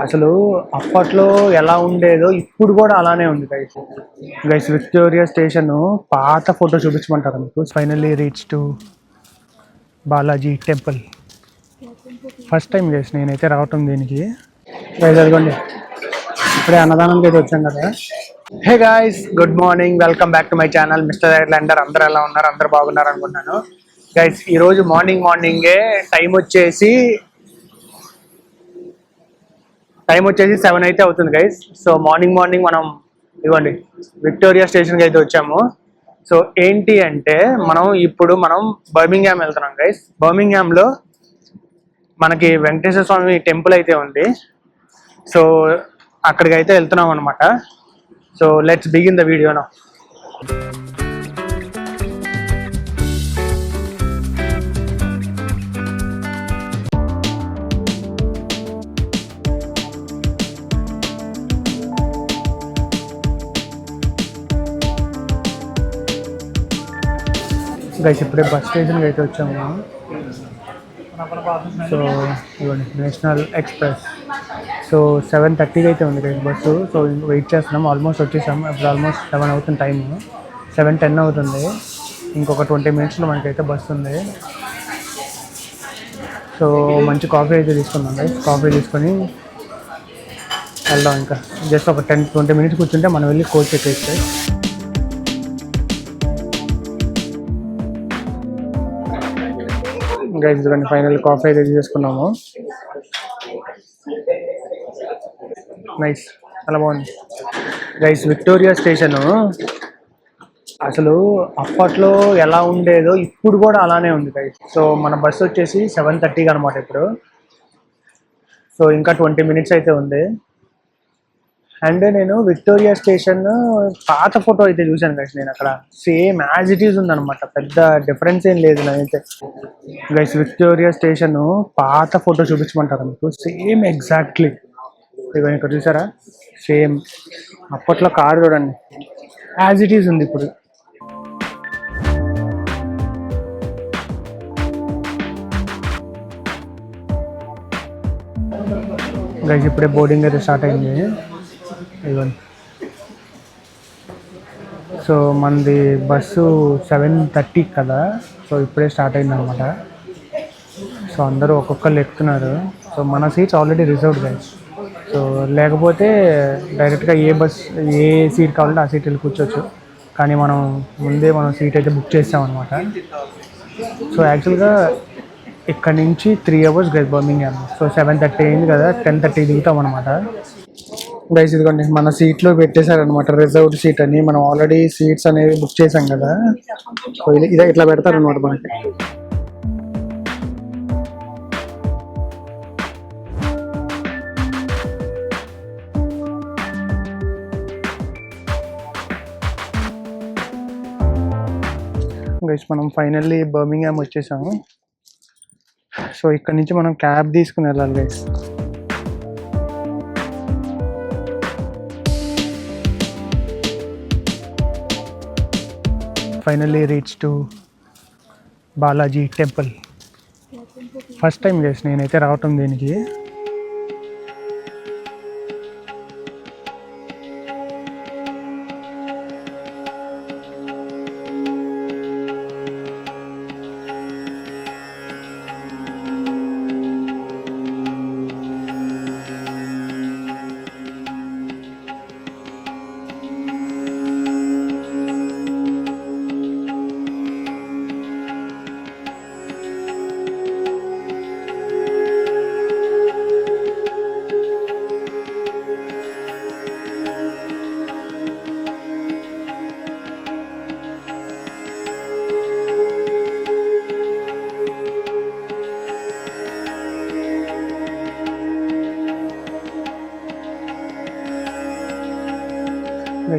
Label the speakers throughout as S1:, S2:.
S1: అసలు అప్పట్లో ఎలా ఉండేదో ఇప్పుడు కూడా అలానే ఉంది గైస్. గైస్ విక్టోరియా స్టేషన్ పాత ఫోటో చూపించమంటారు మీకు. Finally reach to Balaji temple. First time guys నేనైతే రావటం దీనికి. గైస్ అదిగోండి ఇప్పుడే అన్నదానానికి అయితే వచ్చాం కదా. Hey guys, good morning, welcome back to my channel mister Irelander. అందరూ ఎలా ఉన్నారు? అందరూ బాగున్నారు అనుకుంటున్నాను. గైస్ ఈరోజు మార్నింగే టైం వచ్చేసి 7 అయితే అవుతుంది గైస్. సో మార్నింగ్ మనం ఇవ్వండి విక్టోరియా స్టేషన్కి అయితే వచ్చాము. సో ఏంటి అంటే మనం బర్మింగ్హామ్ వెళ్తున్నాం గైస్. బర్మింగ్హామ్లో మనకి వెంకటేశ్వర స్వామి టెంపుల్ అయితే ఉంది. సో అక్కడికి అయితే వెళ్తున్నాం అనమాట. So let's begin the video now. Guys ఇప్పుడే బస్ స్టేషన్కి అయితే వచ్చాము. సో ఇవ్వండి నేషనల్ ఎక్స్ప్రెస్. సో 7:30కి అయితే ఉంది గైస్ బస్సు. సో వెయిట్ చేస్తున్నాం. ఆల్మోస్ట్ వచ్చేసాము. ఇప్పుడు ఆల్మోస్ట్ 7 అవుతుంది టైము. 7:10 అవుతుంది. ఇంకొక 20 మినిట్స్లో మనకైతే బస్సు ఉంది. సో మంచి కాఫీ అయితే తీసుకున్నాం గైస్. కాఫీ తీసుకొని వెళ్దాం. ఇంకా జస్ట్ ఒక 10-20 మినిట్స్ కూర్చుంటే మనం వెళ్ళి కోచ్ ఎక్కేస్తే. గైస్ ఇదిగోండి ఫైనల్ కాఫీ అయితే తీసుకున్నాము. నైస్, చాలా బాగుంది గైస్. విక్టోరియా స్టేషన్ అసలు అప్పట్లో ఎలా ఉండేదో ఇప్పుడు కూడా అలానే ఉంది గైస్. సో మన బస్సు వచ్చేసి 7:30కి అనమాట ఇప్పుడు. సో ఇంకా 20 మినిట్స్ అయితే ఉంది. అండ్ నేను విక్టోరియా స్టేషన్ పాత ఫోటో అయితే చూశాను గైస్. నేను అక్కడ సేమ్ యాజ్ ఇట్ ఈజ్ ఉందన్నమాట. పెద్ద డిఫరెన్స్ ఏం లేదు నాకైతే. గైస్ విక్టోరియా స్టేషన్ పాత ఫోటో చూపించమంటారు మీకు. సేమ్ ఎగ్జాక్ట్లీ ఇక ఇక్కడ చూసారా, సేమ్ అప్పట్లో కారు చూడండి యాజ్ ఇట్ ఈజ్ ఉంది ఇప్పుడు. గైస్ ఇప్పుడే బోర్డింగ్ అయితే స్టార్ట్ అయింది. ఇవ్వండి. సో మనది బస్సు 7:30 కదా. సో ఇప్పుడే స్టార్ట్ అయింది అనమాట. సో అందరూ ఒక్కొక్కరు ఎక్కుతున్నారు. సో మన seats already reserved guys. So లేకపోతే డైరెక్ట్గా ఏ సీట్ కావాలంటే ఆ సీట్ వెళ్ళి కూర్చోవచ్చు. కానీ మనం సీట్ అయితే బుక్ చేసామన్నమాట. సో యాక్చువల్గా ఇక్కడ నుంచి 3 hours గైస్ బర్మింగ్హామ్. సో 7:30 అయింది కదా, 10:30 దిగుతాం అనమాట. గైస్ ఇదిగోండి మన సీట్లో పెట్టేశారనమాట రిజర్వ్డ్ సీట్ అని. మనం ఆల్రెడీ సీట్స్ అనేవి బుక్ చేసాం కదా. సో ఇదే ఇట్లా పెడతారనమాట మనకి. గైస్ మనం ఫైనల్లీ బర్మింగ్హామ్ వచ్చేసాము. సో ఇక్కడ నుంచి మనం క్యాబ్ తీసుకుని వెళ్ళాలి guys. Finally reach to Balaji temple. First time guys నేనైతే రావటం దీనికి.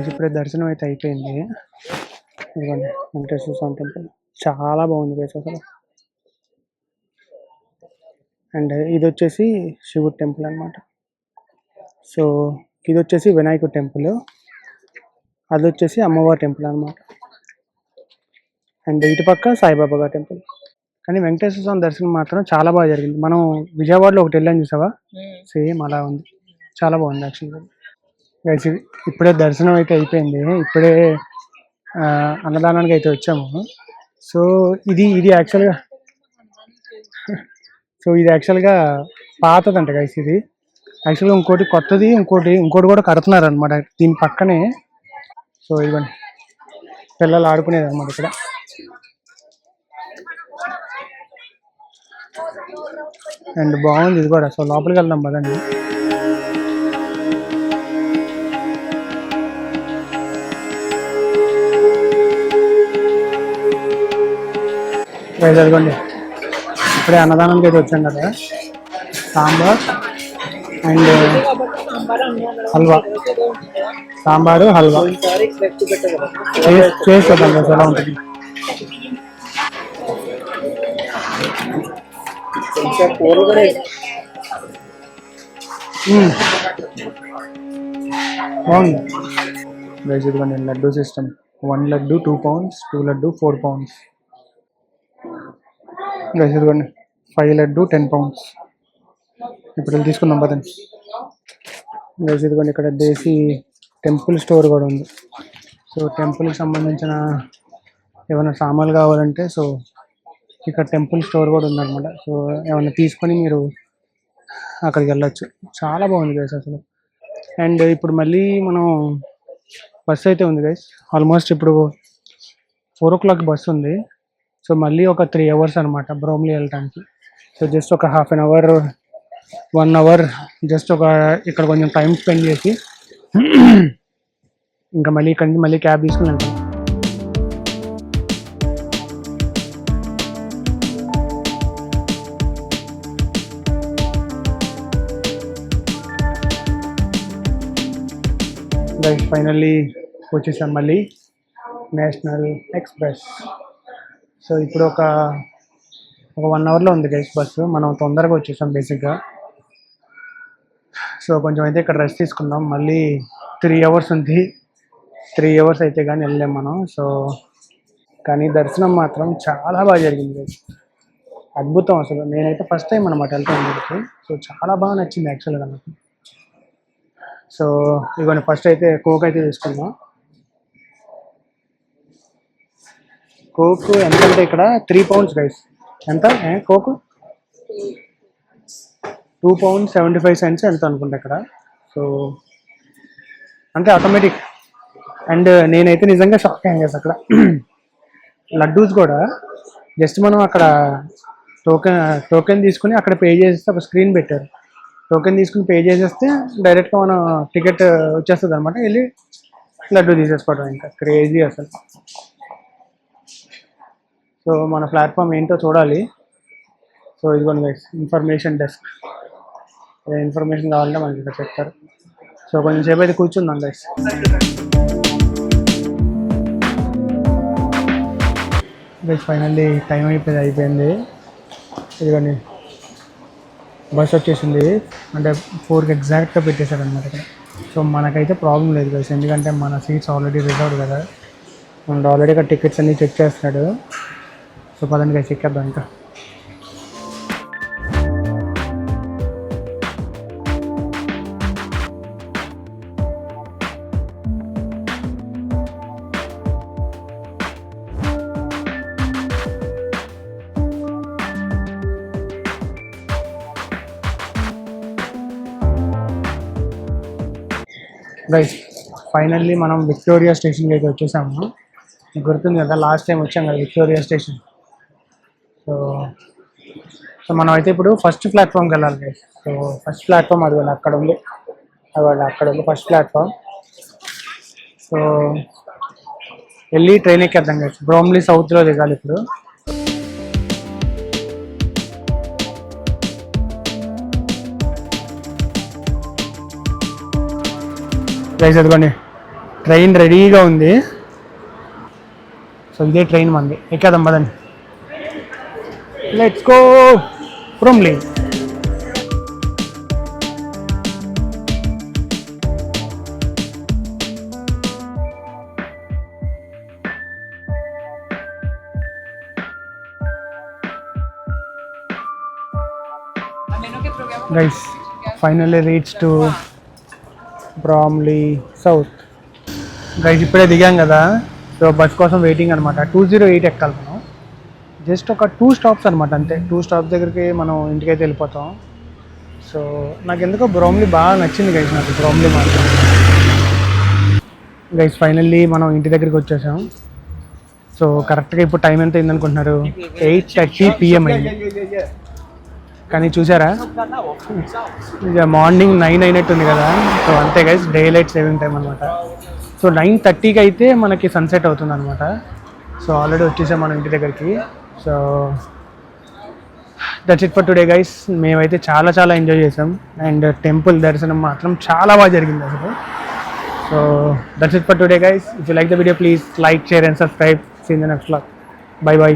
S1: ఇప్పుడే దర్శనం అయితే అయిపోయింది. ఇదిగోండి వెంకటేశ్వర స్వామి టెంపుల్ చాలా బాగుంది గైస్ అసలు. అండ్ ఇది వచ్చేసి శివుడు టెంపుల్ అనమాట. సో ఇది వచ్చేసి వినాయకుడు టెంపుల్, అది వచ్చేసి అమ్మవారి టెంపుల్ అనమాట. అండ్ ఇటుపక్క సాయిబాబా గారి టెంపుల్. కానీ వెంకటేశ్వర స్వామి దర్శనం మాత్రం చాలా బాగా జరిగింది. మనం విజయవాడలో ఒకటి వెళ్ళాం చూసావా, సేమ్ అలా ఉంది. చాలా బాగుంది యాక్చువల్గా. గైస్ ఇప్పుడే దర్శనం అయితే అయిపోయింది. ఇప్పుడే అన్నదానానికి అయితే వచ్చాము. సో ఇది యాక్చువల్గా ఇది యాక్చువల్గా పాతదంట గైస్. ఇది యాక్చువల్గా ఇంకోటి కొత్తది, ఇంకోటి కూడా కడుతున్నారు అనమాట దీని పక్కనే. సో ఇవన్నీ పిల్లలు ఆడుకునేది అనమాట ఇక్కడ. అండ్ బాగుంది ఇది కూడా. సో లోపలికి వెళ్దాం పదండి. అదిగోండి ఇప్పుడే అన్నదానానికి అయితే వచ్చాం కదా. సాంబార్ అండ్ హల్వా, సాంబారు హల్వా చేసేద్దాం కదా ఎలా ఉంటుంది. బాగుంది గైస్. ఇదిగోండి laddu system. 1 laddu 2 pounds, 2 laddu 4 pounds. Guys ఇదిగోండి 5 లడ్డు 10 pounds. ఇప్పుడు తీసుకుందాం పదండి. గైస్ ఇదిగోండి ఇక్కడ దేశీ టెంపుల్ స్టోర్ కూడా ఉంది. సో టెంపుల్కి సంబంధించిన ఏమైనా సామాన్లు కావాలంటే సో ఇక్కడ టెంపుల్ స్టోర్ కూడా ఉందన్నమాట. సో ఏమైనా తీసుకొని మీరు అక్కడికి వెళ్ళొచ్చు. చాలా బాగుంది గైస్ అసలు. అండ్ ఇప్పుడు మళ్ళీ మనం బస్సు అయితే ఉంది గైస్. ఆల్మోస్ట్ ఇప్పుడు 4 o'clock బస్సు ఉంది. సో మళ్ళీ ఒక 3 hours అనమాట బ్రోమ్లీ వెళ్ళటానికి. సో జస్ట్ ఒక 1/2 hour 1 hour జస్ట్ ఇక్కడ కొంచెం టైం స్పెండ్ చేసి ఇంకా మళ్ళీ ఇక్కడి నుంచి మళ్ళీ క్యాబ్ తీసుకుని వెళ్తాం. గైస్ ఫైనల్లీ వచ్చేసాం మళ్ళీ నేషనల్ ఎక్స్ప్రెస్. సో ఇప్పుడు ఒక 1 hourలో ఉంది గైస్ బస్సు. మనం తొందరగా వచ్చేసాం బేసిక్గా. సో కొంచెం అయితే ఇక్కడ రెస్ట్ తీసుకుందాం. మళ్ళీ 3 hours ఉంది. 3 hours అయితే కానీ వెళ్ళలేం మనం. సో కానీ దర్శనం మాత్రం చాలా బాగా జరిగింది గైస్. అద్భుతం అసలు. నేనైతే ఫస్ట్ టైం అనమాట వెళ్తాను దీనికి. సో చాలా బాగా నచ్చింది యాక్చువల్గా నాకు. సో ఇవన్నీ ఫస్ట్ అయితే కోక్ అయితే తీసుకుందాం. కోక్ ఎంత అంటే ఇక్కడ 3 pounds గైస్. ఎంత కోక్? 2 pounds 75 cents ఎంత అనుకుంటా ఇక్కడ. సో అంటే ఆటోమేటిక్. అండ్ నేనైతే నిజంగా షాక్ అయ్యాను గైస్ అక్కడ. లడ్డూస్ కూడా జస్ట్ మనం అక్కడ టోకెన్ తీసుకుని అక్కడ పే చేసేస్తే ఒక స్క్రీన్ పెట్టారు. టోకెన్ తీసుకుని పే చేసేస్తే డైరెక్ట్గా మనం టికెట్ వచ్చేస్తుంది అనమాట. వెళ్ళి లడ్డు తీసేసుకోవడం. ఇంకా క్రేజీ అసలు. సో మన ప్లాట్ఫామ్ ఏంటో చూడాలి. సో ఇదిగోండి గైస్ ఇన్ఫర్మేషన్ డెస్క్. ఇన్ఫర్మేషన్ కావాలంటే మనకి ఇక్కడ చెప్తారు. సో కొంచెం సేపు అయితే కూర్చుందాం గైస్. గైస్ ఫైనల్లీ టైం అయిపోయింది. ఇదిగోండి బస్ వచ్చేసింది. అంటే 4కి ఎగ్జాక్ట్గా పెట్టేశారు అనమాట ఇక్కడ. సో మనకైతే ప్రాబ్లం లేదు గైస్. ఎందుకంటే మన సీట్స్ ఆల్రెడీ రిజర్వ్డ్ కదా. మనకు ఆల్రెడీ ఇక్కడ టికెట్స్ అన్నీ చెక్ చేస్తున్నాడు. సో పదండి గైస్ ఎక్కేద్దాం ఇంకా. గైస్ ఫైనల్లీ మనం విక్టోరియా స్టేషన్కి అయితే వచ్చేసాము. గుర్తుంది కదా లాస్ట్ టైం వచ్చాం కదా విక్టోరియా స్టేషన్. సో మనం అయితే ఇప్పుడు ఫస్ట్ ప్లాట్ఫామ్కి వెళ్ళాలి గైస్. సో ఫస్ట్ ప్లాట్ఫామ్ అది అక్కడ ఉంది. అక్కడ ఉంది ఫస్ట్ ప్లాట్ఫామ్. సో వెళ్ళి ట్రైన్ ఎక్కేద్దాం గైస్. బ్రోమ్లీ సౌత్లో దిగాలి ఇప్పుడు. గైస్ అదిగోండి ట్రైన్ రెడీగా ఉంది. సో ఇదే ట్రైన్ మంది. ఎక్కేద్దాం పదండి. Let's go Bromley. Guys finally reach to Bromley South. Guys ఇప్పుడే దిగాం కదా, సో బస్ కోసం వెయిటింగ్ అనమాట. 208 ఎక్కాలి మనం. జస్ట్ ఒక 2 స్టాప్స్ అనమాట అంతే. 2 స్టాప్స్ దగ్గరికి మనం ఇంటికైతే వెళ్ళిపోతాం. సో నాకు ఎందుకో బ్రామ్లీ బాగా నచ్చింది గైస్, నాకు బ్రామ్లీ మాత్రం. గైస్ ఫైనల్లీ మనం ఇంటి దగ్గరికి వచ్చేసాం. సో కరెక్ట్గా ఇప్పుడు టైం ఎంత అయింది అనుకుంటున్నారు? 8:30 PM అయింది. కానీ చూసారా, ఇక మార్నింగ్ 9 అయినట్టుంది కదా. సో అంతే guys, day light saving time అనమాట. సో 9:30కి అయితే మనకి సన్సెట్ అవుతుంది అనమాట. సో ఆల్రెడీ వచ్చేసాం మనం ఇంటి దగ్గరికి. So that's it for today guys. మేమైతే చాలా చాలా ఎంజాయ్ చేసాం. అండ్ టెంపుల్ దర్శనం మాత్రం చాలా బాగా జరిగింది అసలు. So that's it for today guys. If you like the video please like, share and subscribe. See in the next vlog. Bye by.